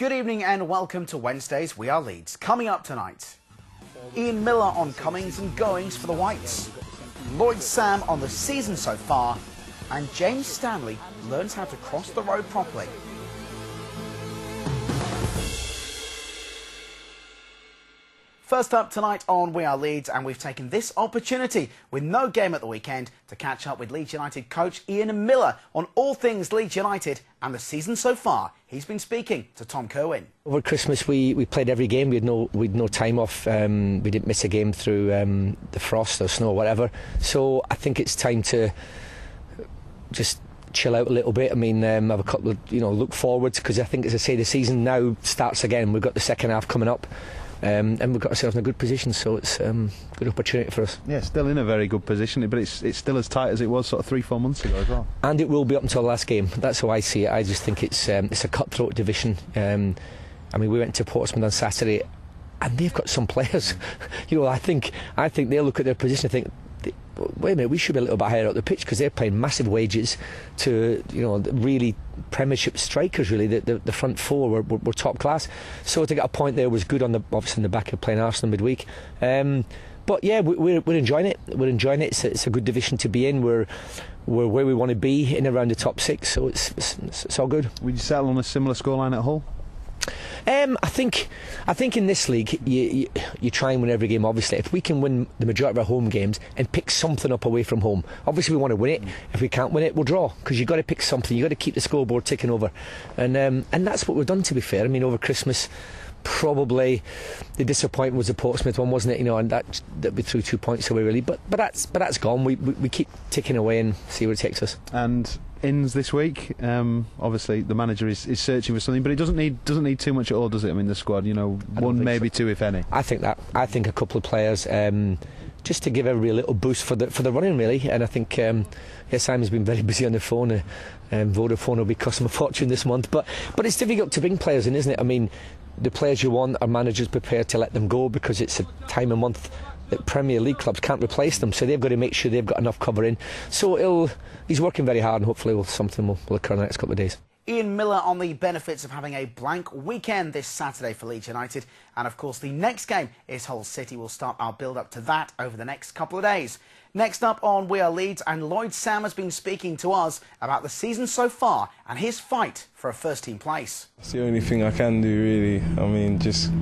Good evening and welcome to Wednesday's We Are Leeds. Coming up tonight, Ian Miller on comings and goings for the Whites, Lloyd Sam on the season so far, and James Stanley learns how to cross the road properly. First up tonight on We Are Leeds, and we've taken this opportunity, with no game at the weekend, to catch up with Leeds United coach Ian Miller on all things Leeds United and the season so far. He's been speaking to Tom Kerwin. Over Christmas we played every game. We had no time off. We didn't miss a game through the frost or snow or whatever. So I think it's time to just chill out a little bit. I mean, have a couple of, look forwards, because I think, as I say, the season now starts again. We've got the second half coming up. And we've got ourselves in a good position, so it's a good opportunity for us. Yeah, still in a very good position, but it's still as tight as it was sort of 3-4 months ago as well. And it will be up until the last game. That's how I see it. I just think it's a cutthroat division. I mean, we went to Portsmouth on Saturday, and they've got some players. I think they look at their position and think, wait a minute, we should be a little bit higher up the pitch, because they're paying massive wages to really Premiership strikers. Really, the front four were top class. So to get a point there was good, obviously on the back of playing Arsenal midweek. But yeah, we're enjoying it. We're enjoying it. It's a good division to be in. We're where we want to be, in around the top six. So it's all good. Would you settle on a similar scoreline at Hull? I think in this league you try and win every game. Obviously, if we can win the majority of our home games and pick something up away from home, obviously we want to win it. If we can't win it, we'll draw, because you've got to pick something. You've got to keep the scoreboard ticking over, and that's what we've done, to be fair. I mean, over Christmas, probably the disappointment was the Portsmouth one, wasn't it? And that we threw 2 points away, really. But that's gone. We keep ticking away and see where it takes us. And ins this week, obviously the manager is searching for something, but it doesn't need too much at all, does it? I mean, the squad, one maybe so. Two, if any. I think a couple of players, just to give everybody a little boost for the running, really. And I think Simon's been very busy on the phone. Vodafone will be costing a fortune this month, but it's difficult to bring players in, isn't it? I mean, the players you want, are managers prepared to let them go, because it's a time of month that Premier League clubs can't replace them, so they've got to make sure they've got enough cover in. So he's working very hard, and hopefully something will occur in the next couple of days. Ian Miller on the benefits of having a blank weekend this Saturday for Leeds United, and of course the next game is Hull City. We'll start our build-up to that over the next couple of days. Next up on We Are Leeds, and Lloyd Sam has been speaking to us about the season so far and his fight for a first-team place. It's the only thing I can do, really. I mean, just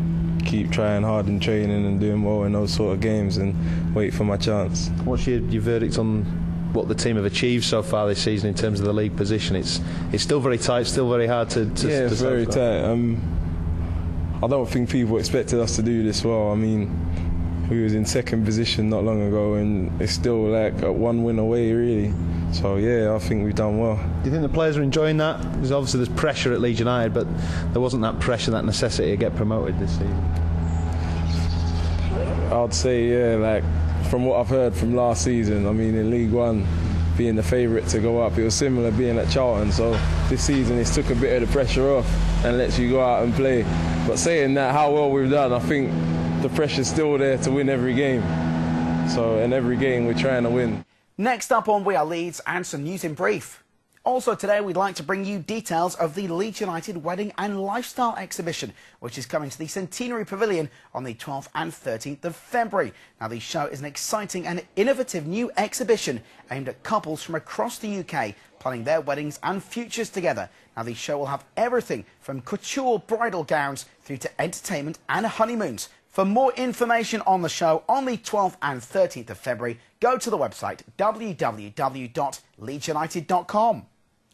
keep trying hard in training and doing well in those sort of games and wait for my chance. What's your verdict on what the team have achieved so far this season in terms of the league position? It's still very tight, still very hard to it's very tight. I don't think people expected us to do this well. I mean, we was in second position not long ago, and it's still like a one win away, really. So yeah, I think we've done well. Do you think the players are enjoying that? Because obviously there's pressure at Leeds United, but there wasn't that pressure, that necessity to get promoted this season. I'd say, yeah, like from what I've heard from last season, I mean, in League One, being the favourite to go up, it was similar being at Charlton. So this season it's took a bit of the pressure off and lets you go out and play. But saying that, how well we've done, I think the pressure's still there to win every game. So in every game we're trying to win. Next up on We Are Leeds, and some news in brief. Also today, we'd like to bring you details of the Leeds United Wedding and Lifestyle Exhibition, which is coming to the Centenary Pavilion on the 12th and 13th of February. Now, the show is an exciting and innovative new exhibition aimed at couples from across the UK planning their weddings and futures together. Now, the show will have everything from couture bridal gowns through to entertainment and honeymoons. For more information on the show on the 12th and 13th of February, go to the website www.leedsunited.com.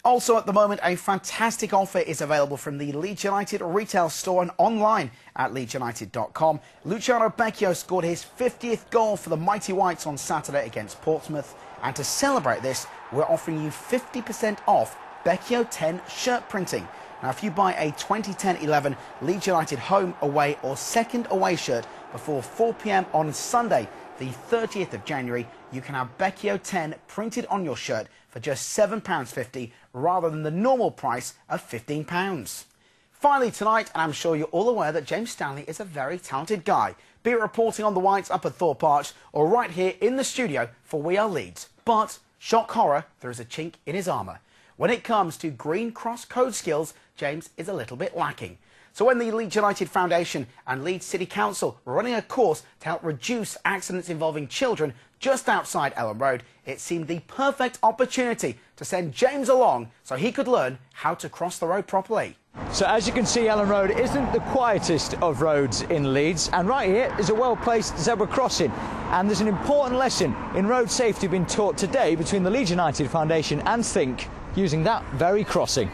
Also at the moment, a fantastic offer is available from the Leeds United retail store and online at leedsunited.com. Luciano Becchio scored his 50th goal for the Mighty Whites on Saturday against Portsmouth, and to celebrate this, we're offering you 50% off Becchio 10 shirt printing. Now, if you buy a 2010-11 Leeds United home, away or second away shirt before 4 p.m. on Sunday, the 30th of January, you can have Becchio 10 printed on your shirt for just £7.50 rather than the normal price of £15. Finally tonight, and I'm sure you're all aware that James Stanley is a very talented guy, be it reporting on the Whites up at Thorpe Arch or right here in the studio for We Are Leeds. But, shock horror, there is a chink in his armour. When it comes to Green Cross code skills, James is a little bit lacking. So when the Leeds United Foundation and Leeds City Council were running a course to help reduce accidents involving children just outside Ellen Road, it seemed the perfect opportunity to send James along so he could learn how to cross the road properly. So as you can see, Ellen Road isn't the quietest of roads in Leeds, and right here is a well-placed zebra crossing, and there's an important lesson in road safety being taught today between the Leeds United Foundation and Think using that very crossing.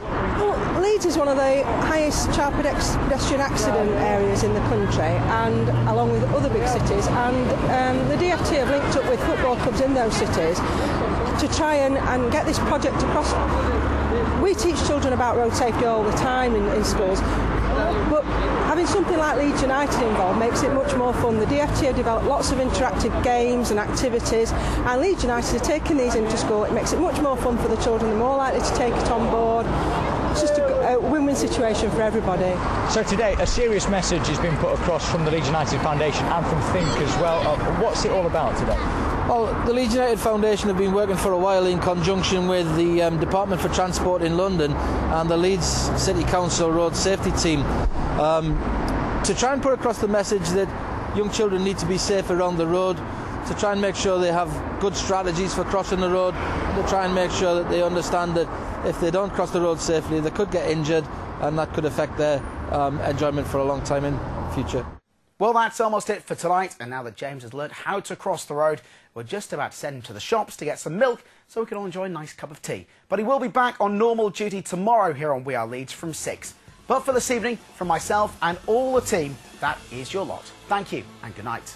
Well, Leeds is one of the highest child pedestrian accident areas in the country, and along with other big cities, and the DFT have linked up with football clubs in those cities to try and get this project across. We teach children about road safety all the time in schools, but having something like Leeds United involved makes it much more fun. The DFT have developed lots of interactive games and activities, and Leeds United are taking these into school. It makes it much more fun for the children. They're more likely to take it on board. It's just a win-win situation for everybody. So today, a serious message has been put across from the Leeds United Foundation and from Think as well. What's it all about today? Well, the Leeds United Foundation have been working for a while in conjunction with the Department for Transport in London and the Leeds City Council Road Safety Team to try and put across the message that young children need to be safe around the road, to try and make sure they have good strategies for crossing the road, to try and make sure that they understand that if they don't cross the road safely, they could get injured, and that could affect their enjoyment for a long time in the future. Well, that's almost it for tonight, and now that James has learned how to cross the road, we're just about to send him to the shops to get some milk so we can all enjoy a nice cup of tea. But he will be back on normal duty tomorrow here on We Are Leeds from 6. But for this evening, from myself and all the team, that is your lot. Thank you and good night.